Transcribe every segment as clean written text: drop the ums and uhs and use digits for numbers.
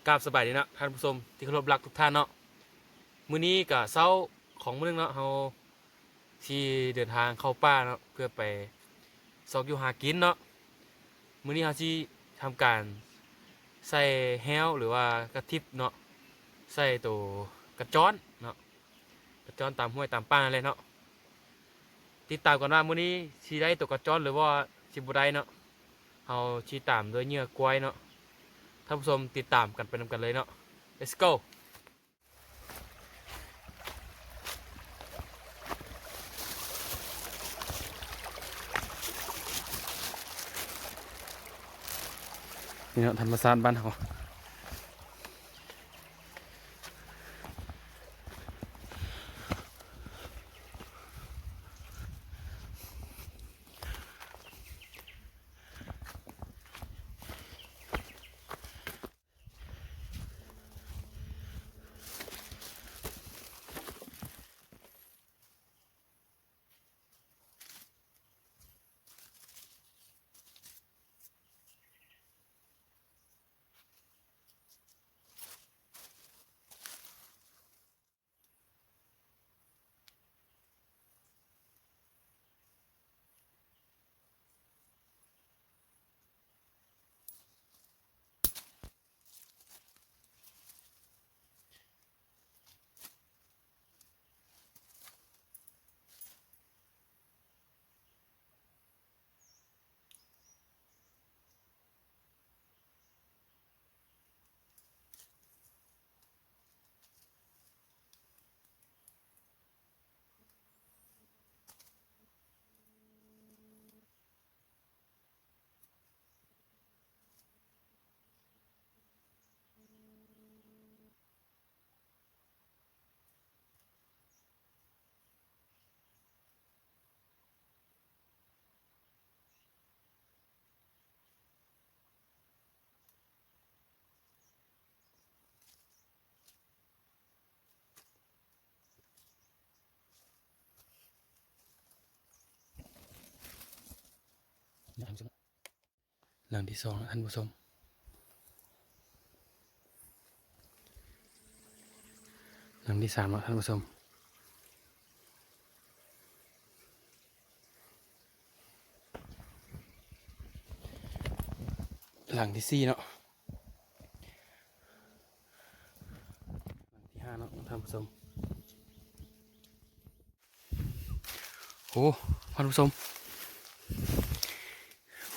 กราบสบายดีเนาะท่านผู้ชมที่เคารพรักทุกท่านเนาะมื้อนี้ก็เช้าของมื้อนึงเนาะเฮาที่เดินทางเข้าป่าเนาะเพื่อไปซอกอยู่หากินเนาะมื้อนี้เฮาสิทำการใส่แฮ้วหรือว่ากระทิบเนาะใส่ตัวกระจ้อนเนาะกระจ้อนตามห้วยตามป่านั่นแหละเนาะติดตามกันว่ามื้อนี้สิได้ตัวกระจ้อนหรือว่าสิบ่ได้เนาะเฮาสิตามด้วยเหยื่อกล้วยเนาะท่านผู้ชมติดตามกันไปนำกันเลยเนาะ let's go นี่เนาะธรรมชาติบ้านเขาหลังที่สองท่านผู้ชมหลังที่สามแล้วท่านผู้ชมหลังที่สี่เนาะหลังที่ห้าเนาะท่านผู้ชมโอ้ท่านผู้ชม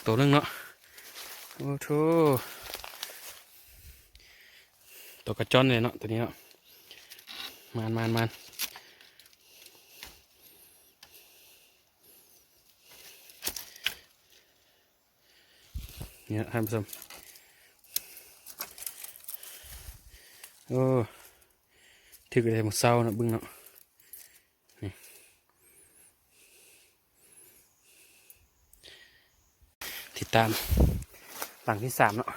ตัวนึงเนาะโอ้โธ่ตัวกระจ้อนเลยเนาะตัวนี้เนาะมันเนี่ยท่านผู้ชมโอ้ถืออะไรหมดเศร้าเนาะบึ้งเนาะนี่ติดตามหลังที่สามเนาะ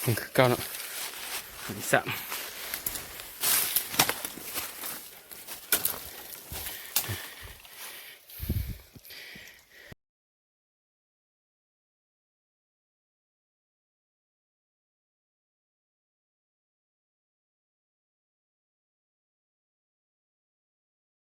นี่คือเก้าเนาะหลังที่สาม